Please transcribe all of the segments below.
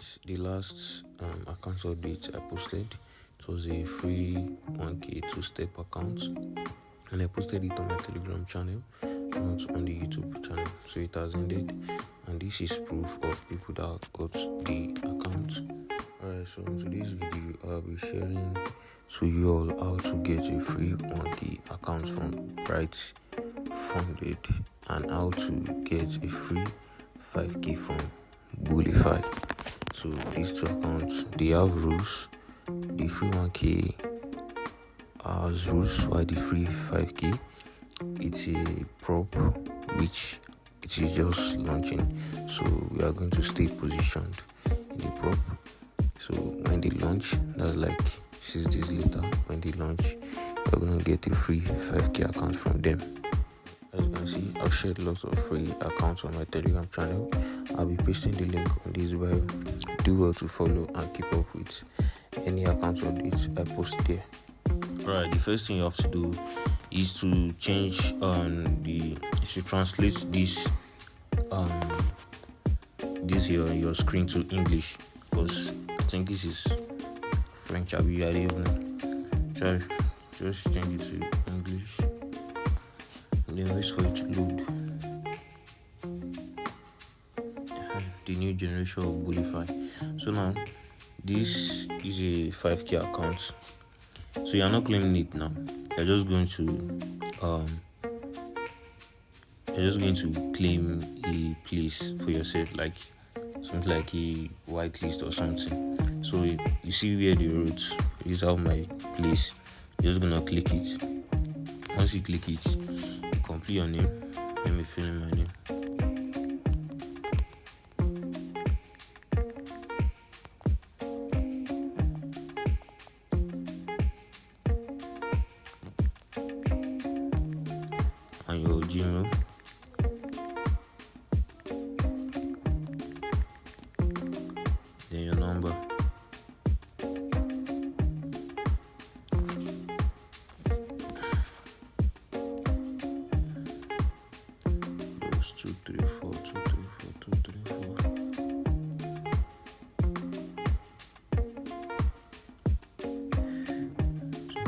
Alright, the last account update I posted, it was a free 1k two-step account, and I posted it on my Telegram channel, not on the YouTube channel. So it has ended, and this is proof of people that got the account. Alright, so in today's video I'll be sharing to you all how to get a free 1k account from Brightfunded and how to get a free 5k from Bullfy. So these two accounts, they have rules. The free 1k has rules, while the free 5k, it's a prop which it is just launching. So we are going to stay positioned in the prop. So when they launch, that's like 6 days later, when they launch, we're going to get a free 5k account from them. As you can see, I've shared lots of free accounts on my Telegram channel. I'll be pasting the link on this bio. Do well to follow and keep up with any account updates I post there. Alright, the first thing you have to do is to change to translate this your screen to English, because I think this is French. I don't even know. Try just change it to English. Then wait for it to load. The new generation of Bullfy. So now this is a 5k account. So you're not claiming it now. You're just going to claim a place for yourself, like something like a whitelist or something. So you see where the roads is out my place. You're just gonna click it. Once you click it, you complete your name. Let me fill in my name. And your Gmail. Then your number. Those 234 234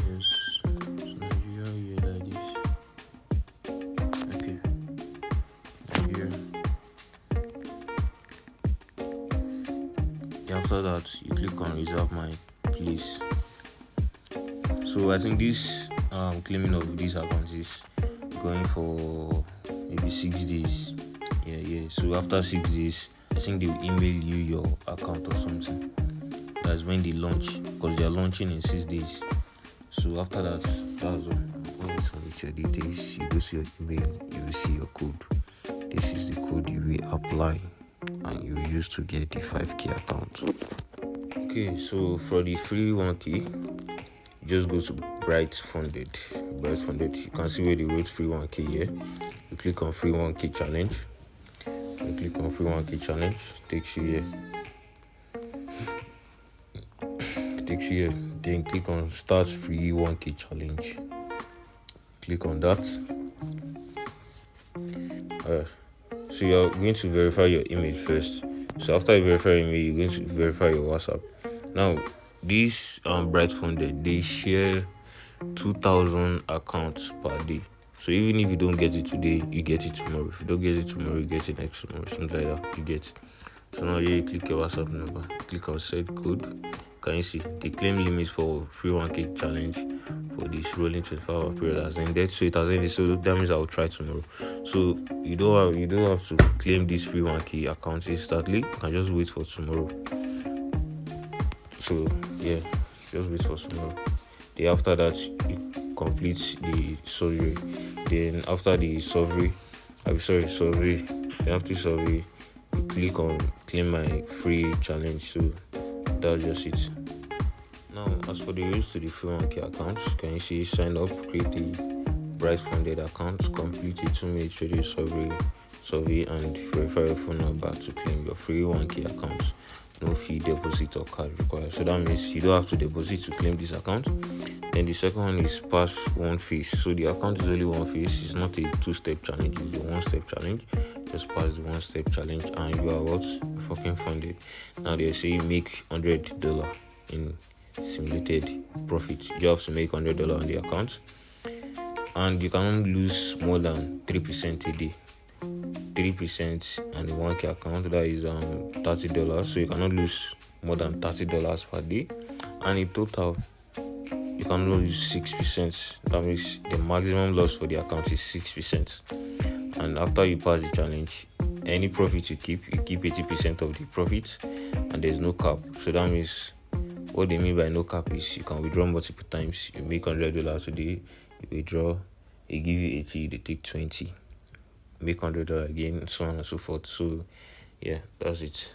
Yes, it's Nigeria here like this. Okay, here. After that, you click on reserve my place. So I think this claiming of this account is going for maybe 6 days. Yeah. So after 6 days, I think they will email you your account or something. That's when they launch, because they are launching in 6 days. So after that, that's all. When you submit your details, you go to your email, you will see your code. This is the code you will apply and you use to get the 5k account. Okay, so for the free 1k, just go to Brightfunded. You can see where they wrote free 1k here. You click on free 1k challenge. You click on free 1k challenge, takes you here. Then click on start free 1k challenge. Click on that. So you're going to verify your email first. So after you verify your email, you're going to verify your WhatsApp. Now, this Brightfunded, they share 2,000 accounts per day. So even if you don't get it today, you get it tomorrow. If you don't get it tomorrow, you get it next tomorrow. Something like that, you get it. So now here you click your WhatsApp number. Click on set code. Can you see the claim limits for free 1k challenge for this rolling 24-hour period has ended? So it has ended. So that means I'll try tomorrow. So you don't have to claim this free 1k account instantly. You can just wait for tomorrow. So yeah, just wait for tomorrow. Then after that, you complete the survey. Then after the survey, after survey, you click on claim my free challenge. So that's just it. Now, as for the rules to the free 1k account, can you see sign up, create a Brightfunded account, complete a 2-minute trading survey, and verify your phone number to claim your free 1k account. No fee, deposit, or card required. So that means you don't have to deposit to claim this account. Then the second one is pass one phase. So the account is only one phase. It's not a 2-step challenge, it's a 1-step challenge. just pass the 1-step challenge, and you are what? Fucking funded. Now they say make $100 in simulated profit. You have to make $100 on the account, and you cannot lose more than 3% a day. 3% on the 1K account, that is $30. So you cannot lose more than $30 per day, and in total you cannot lose 6%. That means the maximum loss for the account is 6%. And after you pass the challenge, any profit you keep 80% of the profit, and there's no cap. So that means what they mean by no cap is you can withdraw multiple times. You make $100 today, you withdraw, they give you 80, they take 20, make $100 again, so on and so forth. So yeah, that's it.